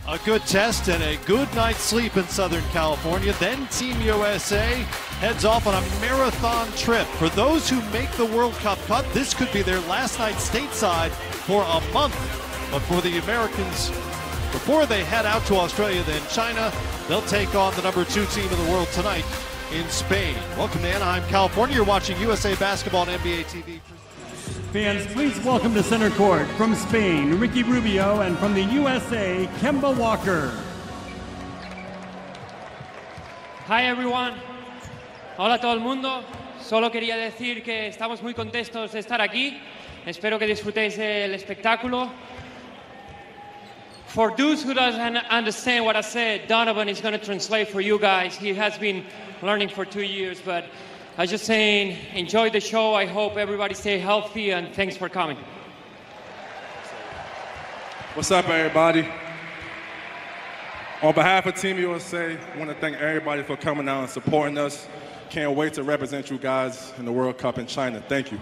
A good test and a good night's sleep in Southern California. Then Team USA heads off on a marathon trip. For those who make the World Cup cut, this could be their last night stateside for a month. But for the Americans, before they head out to Australia, then China, they'll take on the #2 team in the world tonight in Spain. Welcome to Anaheim, California. You're watching USA Basketball on NBA TV. Fans, please welcome to center court from Spain, Ricky Rubio, and from the USA, Kemba Walker. Hi everyone. Hola a todo el mundo. Solo quería decir que estamos muy contentos de estar aquí. Espero que disfrutéis del espectáculo. For those who doesn't understand what I said, Donovan is going to translate for you guys. He has been learning for 2 years, but I was just saying, enjoy the show. I hope everybody stay healthy, and thanks for coming. What's up, everybody? On behalf of Team USA, I want to thank everybody for coming out and supporting us. Can't wait to represent you guys in the World Cup in China. Thank you.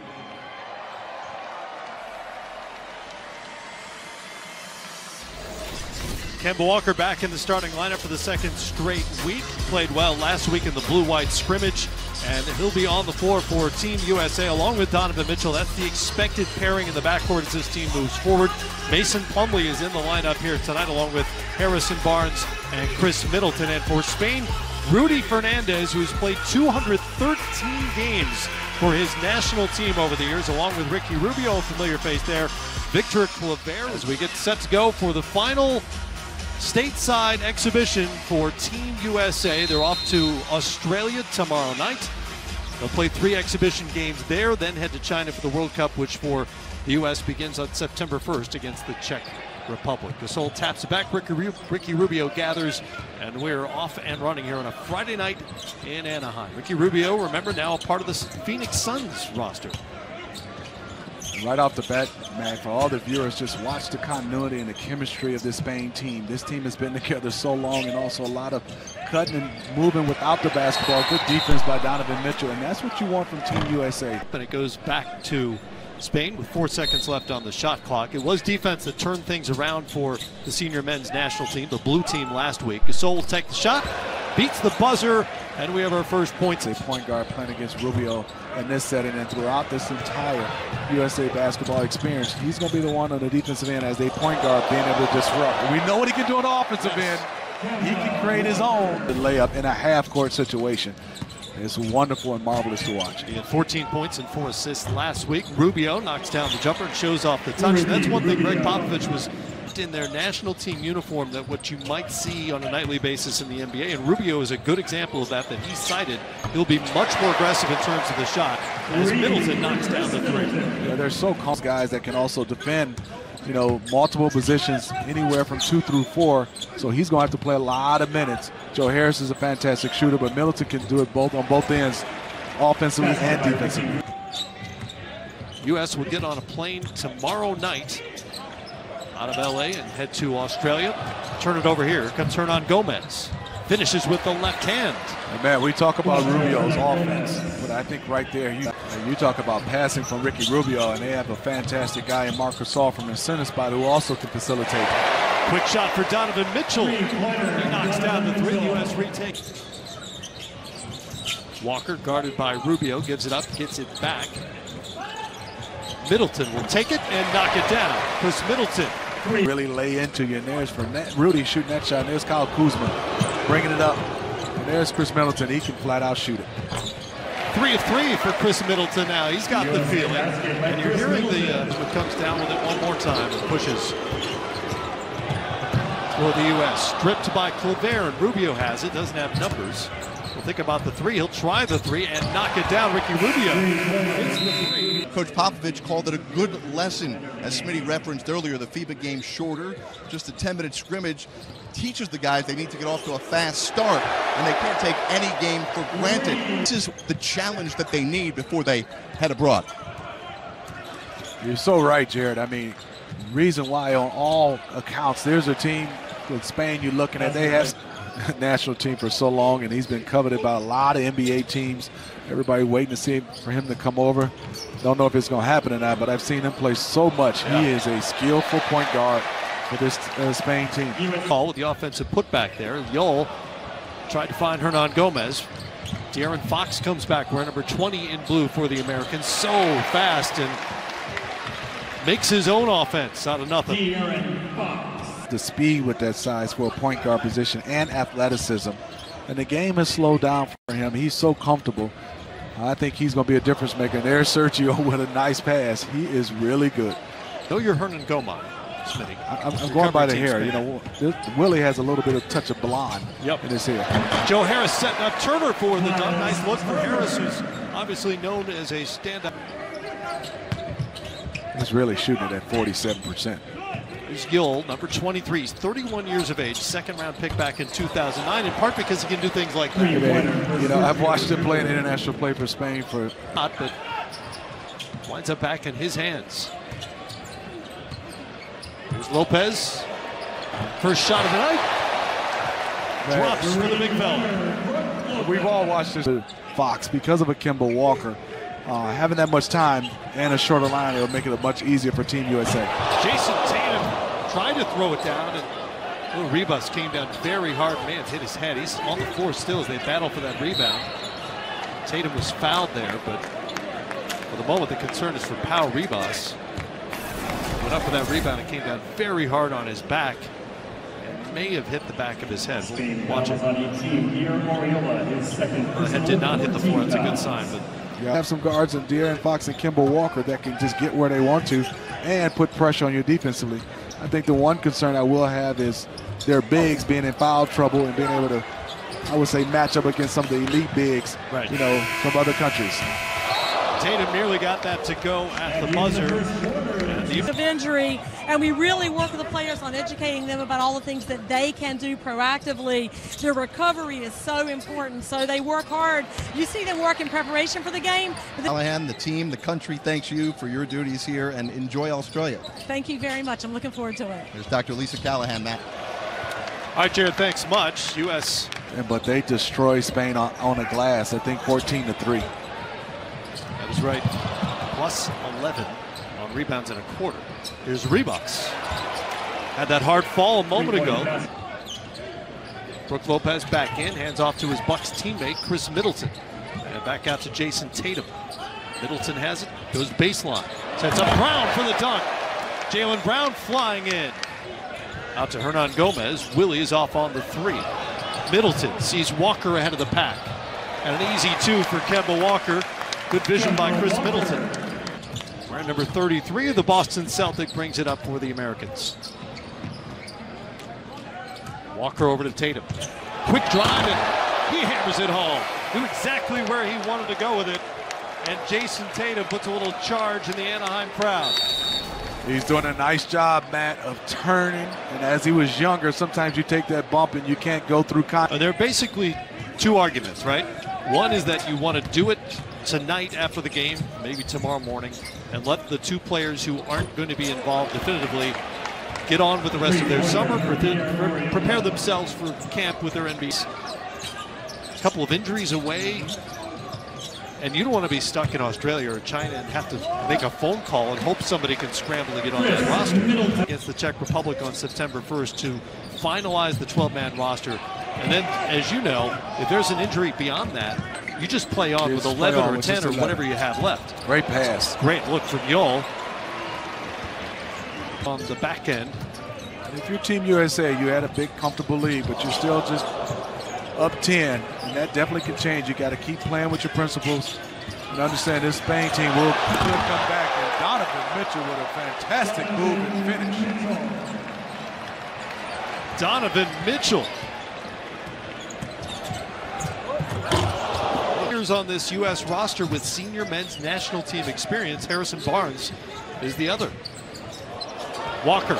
Kemba Walker back in the starting lineup for the second straight week. Played well last week in the blue-white scrimmage, and he'll be on the floor for Team USA along with Donovan Mitchell. That's the expected pairing in the backcourt as this team moves forward. Mason Plumlee is in the lineup here tonight along with Harrison Barnes and Chris Middleton. And for Spain, Rudy Fernandez, who's played 213 games for his national team over the years, along with Ricky Rubio, a familiar face there, Victor Claver, as we get set to go for the final stateside exhibition for Team USA. They're off to Australia tomorrow night. They'll play 3 exhibition games there, then head to China for the World Cup, which for the U.S. begins on September 1st against the Czech Republic. Gasol taps it back, Ricky Rubio gathers, and we're off and running here on a Friday night in Anaheim. Ricky Rubio, remember, now a part of the Phoenix Suns roster. Right off the bat, man, for all the viewers, just watch the continuity and the chemistry of this Spain team. This team has been together so long, and also a lot of cutting and moving without the basketball. Good defense by Donovan Mitchell, and that's what you want from Team USA. And it goes back to Spain with 4 seconds left on the shot clock. It was defense that turned things around for the senior men's national team, the blue team last week. Gasol will take the shot, beats the buzzer, and we have our first points. A point guard playing against Rubio in this setting, and throughout this entire USA basketball experience, he's going to be the one on the defensive end as a point guard being able to disrupt. We know what he can do on the offensive end. He can create his own layup in a half-court situation. It's wonderful and marvelous to watch. He had 14 points and 4 assists last week. Rubio knocks down the jumper and shows off the touch. And that's one thing Greg Popovich was in their national team uniform, that what you might see on a nightly basis in the NBA. And Rubio is a good example of that he cited. He'll be much more aggressive in terms of the shot as Middleton knocks down the 3. Yeah, they're so calm guys that can also defend, you know, multiple positions anywhere from 2 through 4. So he's going to have to play a lot of minutes. Joe Harris is a fantastic shooter, but Middleton can do it both on both ends, offensively and defensively. U.S. will get on a plane tomorrow night out of LA and head to Australia. Turn it over here. Here comes Hernan Gomez. Finishes with the left hand. And man, we talk about Rubio's offense, but I think right there, you talk about passing from Ricky Rubio, and they have a fantastic guy in Marc Gasol from the center spot who also can facilitate. Quick shot for Donovan Mitchell. He knocks down the 3. U.S. retake. Walker, guarded by Rubio, gives it up, gets it back. Middleton will take it and knock it down. Chris Middleton. Really lay into you, and there's from that, Rudy shooting that shot, and there's Kyle Kuzma bringing it up. And there's Chris Middleton. He can flat out shoot it. 3 of 3 for Chris Middleton now. He's got the feeling. And you're hearing the comes down with it one more time and pushes for the U.S. Stripped by Claver, and Rubio has it. Doesn't have numbers. We'll think about the 3. He'll try the 3 and knock it down. Ricky Rubio. Coach Popovich called it a good lesson. As Smitty referenced earlier, the FIBA game shorter, just a 10-minute scrimmage, teaches the guys they need to get off to a fast start, and they can't take any game for granted. This is the challenge that they need before they head abroad. You're so right, Jared. I mean, reason why on all accounts, there's a team with Spain you're looking at. They have a national team for so long, and he's been coveted by a lot of NBA teams. Everybody waiting to see for him to come over. Don't know if it's going to happen or not, but I've seen him play so much. He is a skillful point guard for this Spain team. Ball with the offensive putback there. Yol tried to find Hernan Gomez. De'Aaron Fox comes back, wearing number 20 in blue for the Americans. So fast and makes his own offense out of nothing. The speed with that size for a point guard position and athleticism. And the game has slowed down for him. He's so comfortable. I think he's going to be a difference maker. And there's Sergio with a nice pass. He is really good. Know your Hernan Gomez, Smitty. I'm going by the hair. You know, Willie has a little bit of touch of blonde in his hair. Joe Harris setting up Turner for the dunk. Nice look for Harris, who's obviously known as a stand-up. He's really shooting it at 47%. Here's Yol, number 23. He's 31 years of age, second-round pick back in 2009, in part because he can do things like that. You know, I've watched him play in international play for Spain for but winds up back in his hands. Here's Lopez. First shot of the night. Drops for the big fella. We've all watched this Fox because of a Kemba Walker. Having that much time and a shorter line, it'll make it much easier for Team USA. Jason Tatum tried to throw it down, and little Rebus came down very hard. Man, hit his head. He's on the floor still as they battle for that rebound. Tatum was fouled there, but for the moment the concern is for Pau Rebus. Went up for that rebound and came down very hard on his back. And may have hit the back of his head. We'll watch it. The head did not hit the floor. That's a good sign. But you have some guards in De'Aaron Fox and Kemba Walker that can just get where they want to and put pressure on you defensively. I think the one concern I will have is their bigs being in foul trouble and being able to, I would say, match up against some of the elite bigs, you know, from other countries. Tatum nearly got that to go at the buzzer. Of injury, and we really work with the players on educating them about all the things that they can do proactively. Their recovery is so important, so they work hard. You see them work in preparation for the game. Callahan, the team, the country thanks you for your duties here, and enjoy Australia. Thank you very much. I'm looking forward to it. There's Dr. Lisa Callahan, Matt. All right, Jared, thanks much. U.S. But they destroy Spain on the glass, I think 14-3. That is right. Plus 11 on rebounds in a quarter. Here's Rebus. Had that hard fall a moment ago. Brook Lopez back in, hands off to his Bucks teammate, Chris Middleton. And back out to Jason Tatum. Middleton has it, goes baseline. Sets up Brown for the dunk. Jaylen Brown flying in. Out to Hernan Gomez. Willie is off on the three. Middleton sees Walker ahead of the pack. And an easy two for Kemba Walker. Good vision by Chris Middleton. Wearing number 33 of the Boston Celtic brings it up for the Americans. Walker over to Tatum. Quick drive, and he hammers it home. Knew exactly where he wanted to go with it. And Jason Tatum puts a little charge in the Anaheim crowd. He's doing a nice job, Matt, of turning. And as he was younger, sometimes you take that bump and you can't go through contact. There are basically two arguments, right? One is that you want to do it tonight after the game, maybe tomorrow morning, and let the two players who aren't going to be involved definitively get on with the rest of their summer, prepare themselves for camp with their NBs. A couple of injuries away, and you don't want to be stuck in Australia or China and have to make a phone call and hope somebody can scramble to get on that roster against the Czech Republic on September 1st to finalize the 12-man roster. And then, as you know, if there's an injury beyond that, you just play on with 11 or 10 or whatever you have left. Great pass. Great look from Yol on the back end. And if you're Team USA, you had a big, comfortable lead, but you're still just up 10, and that definitely can change. You got to keep playing with your principles and understand this Spain team will come back. And Donovan Mitchell with a fantastic move and finish. Donovan Mitchell. On this U.S. roster with senior men's national team experience. Harrison Barnes is the other. Walker.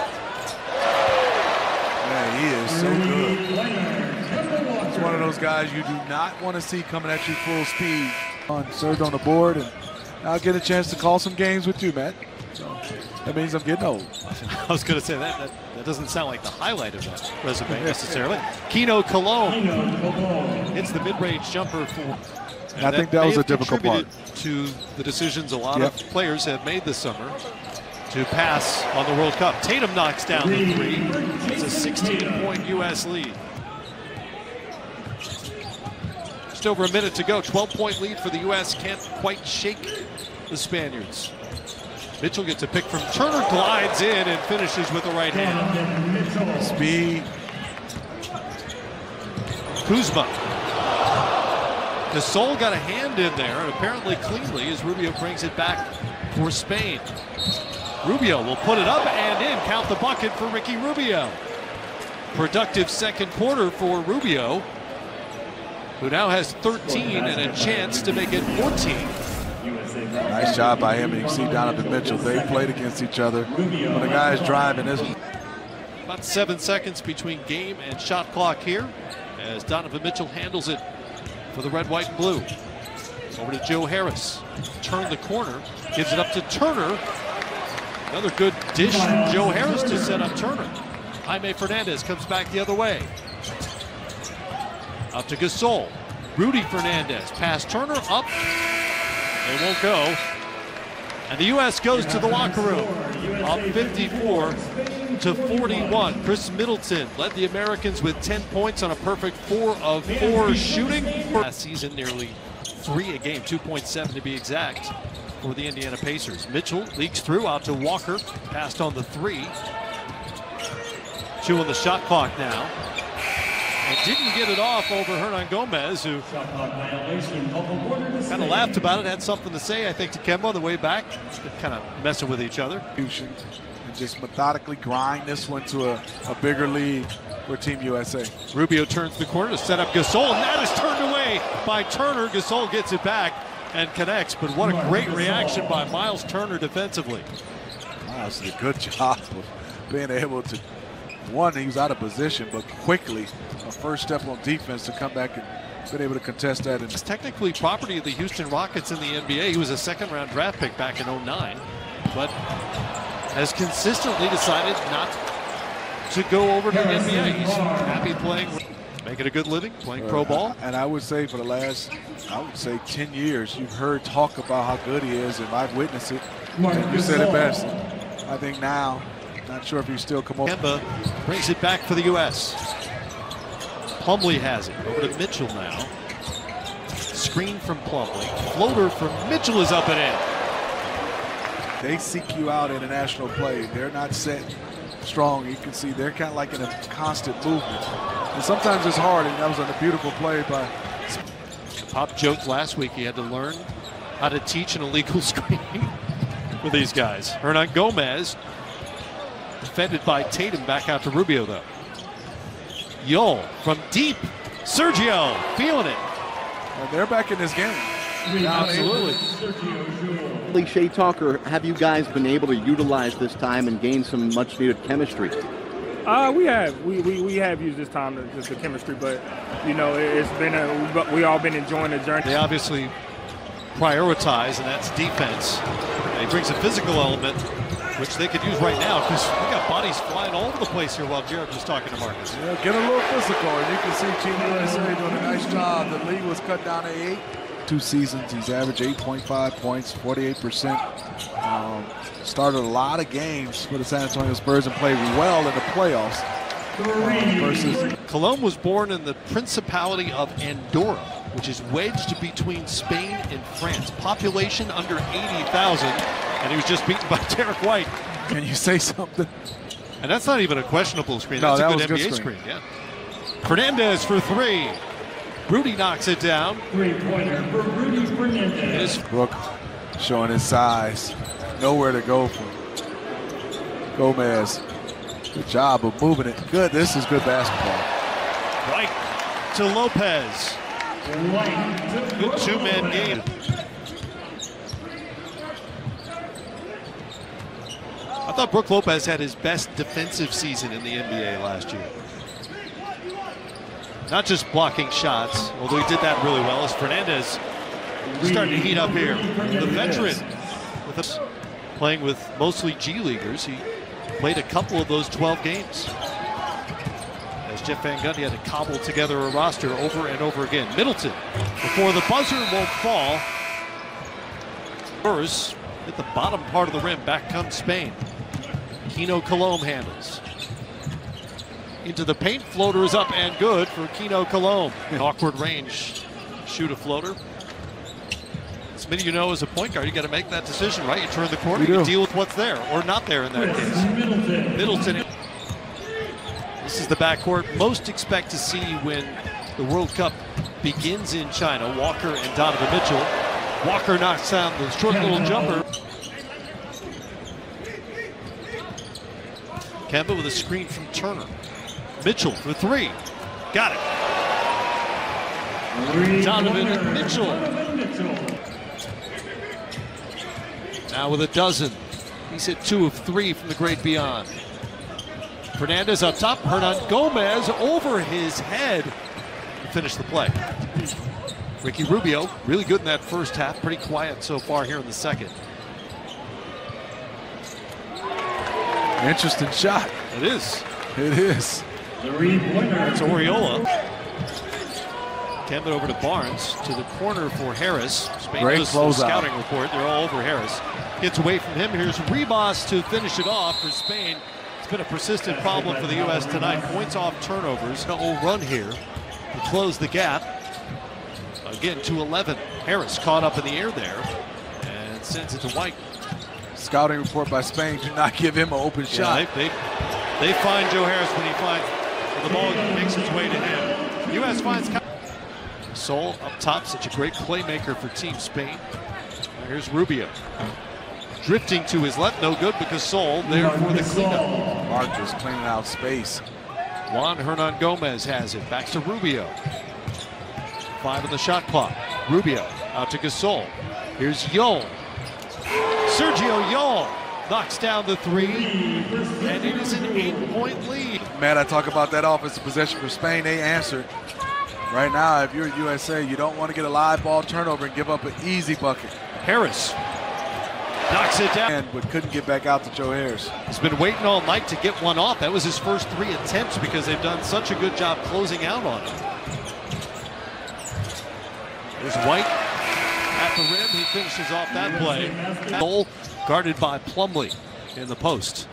Man, he is so good. He's one of those guys you do not want to see coming at you full speed. Served on the board, and I'll get a chance to call some games with you, Matt. So that means I'm getting old. I was going to say that doesn't sound like the highlight of that resume necessarily. Keno Cologne hits the mid-range jumper for. And I think that was a difficult part to the decisions a lot of players have made this summer to pass on the World Cup. Tatum knocks down the three. It's a 16-point U.S. lead. Just over a minute to go. 12-point lead for the U.S. Can't quite shake the Spaniards. Mitchell gets a pick from Turner, glides in and finishes with the right hand. Speed. Kuzma. Gasol got a hand in there, and apparently cleanly, as Rubio brings it back for Spain. Rubio will put it up and in. Count the bucket for Ricky Rubio. Productive second quarter for Rubio, who now has 13 and a chance to make it 14. Nice job by him, and you see Donovan Mitchell. They played against each other. When the guy's driving this. About 7 seconds between game and shot clock here, as Donovan Mitchell handles it for the red, white, and blue. Over to Joe Harris. Turn the corner, gives it up to Turner. Another good dish from Joe Harris to set up Turner. Jaime Fernandez comes back the other way. Up to Gasol. Rudy Fernandez. Pass Turner up. It won't go. And the U.S. goes to the locker room. Up 54-41. Chris Middleton led the Americans with 10 points on a perfect 4 of 4 shooting. Last season, nearly 3 a game, 2.7 to be exact, for the Indiana Pacers. Mitchell leaks through out to Walker. Passed on the 3. 2 on the shot clock now. And didn't get it off over Hernan Gomez, who kind of laughed about it, had something to say, I think, to Kemba on the way back. Kind of messing with each other. And just methodically grind this one to a bigger lead for Team USA. Rubio turns the corner to set up Gasol, and that is turned away by Turner. Gasol gets it back and connects, but what a great reaction by Miles Turner defensively. Miles did a good job of being able to, one, he was out of position, but quickly, a first step on defense to come back and been able to contest that. It's technically property of the Houston Rockets in the NBA. He was a second-round draft pick back in '09, but has consistently decided not to go over to the NBA. He's happy playing, making a good living, playing pro ball. And I would say for the last, 10 years, you've heard talk about how good he is, and I've witnessed it. And you said it best. I think now, not sure if he still come over. Kemba brings it back for the U.S. Plumlee has it. Over to Mitchell now. Screen from Plumlee. Floater from Mitchell is up and in. They seek you out in international play. They're not set strong. You can see they're kind of like in a constant movement. And sometimes it's hard, and that was a beautiful play by. Pop joked last week he had to learn how to teach an illegal screen for these guys. Hernan Gomez defended by Tatum, back out to Rubio though. Yol from deep. Sergio feeling it. And they're back in this game. Absolutely. Shea Talker, have you guys been able to utilize this time and gain some much needed chemistry? We have. We have used this time to just the chemistry, but you know, it's been we all been enjoying the journey. They obviously prioritize, and that's defense. And he brings a physical element, which they could use right now, because we got bodies flying all over the place here while Jared was talking to Marcus. Yeah, get a little physical, and you can see Team USA doing a nice job. The lead was cut down to 8. 2 seasons, he's averaged 8.5 points, 48%. Started a lot of games for the San Antonio Spurs and played well in the playoffs. Cologne was born in the Principality of Andorra, which is wedged between Spain and France. Population under 80,000, and he was just beaten by Derek White. Can you say something? And that's not even a questionable screen. No, that's that a good NBA screen. Yeah. Fernandez for 3. Rudy knocks it down. Three-pointer for Rudy Fernandez. Brook showing his size. Nowhere to go from Gomez. Good job of moving it. Good. This is good basketball. Right to Lopez. Good two-man game. I thought Brook Lopez had his best defensive season in the NBA last year. Not just blocking shots, although he did that really well, as Fernandez starting to heat up here. The veteran, with us playing with mostly G Leaguers, he played a couple of those 12 games. As Jeff Van Gundy had to cobble together a roster over and over again. Middleton, before the buzzer won't fall. Spurs hit the bottom part of the rim, back comes Spain. Kino Colomb handles. Into the paint, floater is up and good for Kino Colomb. Awkward range, shoot a floater. Smitty, you know, as a point guard, you got to make that decision, right? You turn the corner, you deal with what's there or not there in that case. Middleton. This is the backcourt most expect to see when the World Cup begins in China. Walker and Donovan Mitchell. Walker knocks down the short little jumper. Kemba with a screen from Turner. Mitchell for three. Got it. Donovan Mitchell. Now with a dozen. He's hit 2 of 3 from the great beyond. Fernandez up top. Hernan Gomez over his head to finish the play. Ricky Rubio, really good in that first half. Pretty quiet so far here in the second. Interesting shot. It is. It is. It's Oriola. Kemba over to Barnes, to the corner for Harris. Spain Great does a scouting report. They're all over Harris. Gets away from him. Here's Ribas to finish it off for Spain. It's been a persistent problem for the U.S. tonight. Points off turnovers. No run here to close the gap. Again, to 11. Harris caught up in the air there and sends it to White. Scouting report by Spain, do not give him an open shot. They find Joe Harris when he finds the ball makes its way to him. U.S. finds Sol up top, such a great playmaker for Team Spain. And here's Rubio. Drifting to his left, no good because Sol there for the cleanup. Marcus cleaning out space. Juan Hernan Gomez has it. Back to Rubio. 5 on the shot clock. Rubio out to Gasol. Here's Yol. Sergio Yol knocks down the 3, and it is an 8-point lead. Man, I talk about that offensive possession for Spain. They answered. Right now, if you're USA, you don't want to get a live ball turnover and give up an easy bucket. Harris knocks it down. But couldn't get back out to Joe Harris. He's been waiting all night to get one off. That was his first 3 attempts because they've done such a good job closing out on him. There's White at the rim. He finishes off that play. Goal guarded by Plumlee in the post.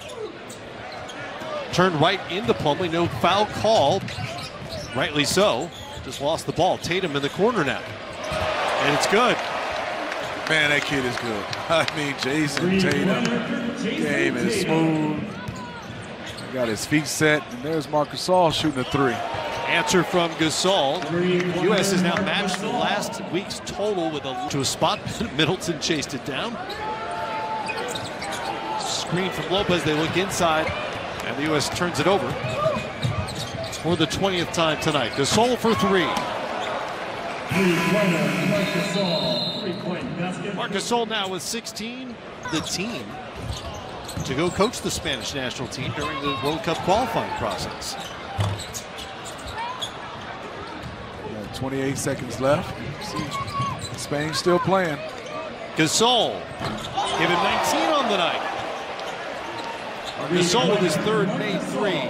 Turned right into Plumlee. No foul called. Rightly so. Just lost the ball. Tatum in the corner now. And it's good. Man, that kid is good. I mean, Jason Tatum. Game is smooth. He got his feet set. And there's Marcus Gasol shooting a 3. Answer from Gasol. U.S. has now matched the last week's total with a spot. Middleton chased it down. Screen from Lopez. They look inside, and the U.S. turns it over for the 20th time tonight. Gasol for 3. Marc Gasol now with 16. The team to go coach the Spanish national team during the World Cup qualifying process. 28 seconds left. Spain still playing. Gasol gave him 19 on the night. Gasol with his 3rd made 3.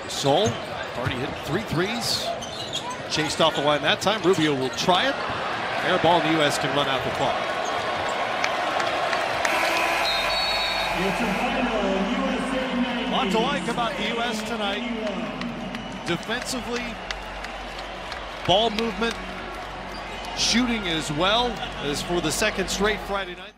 Gasol already hit 3 threes. Chased off the line that time. Rubio will try it. Air ball, the U.S. can run out the clock. A lot to like about the U.S. tonight. Defensively, ball movement, shooting as well as for the 2nd straight Friday night.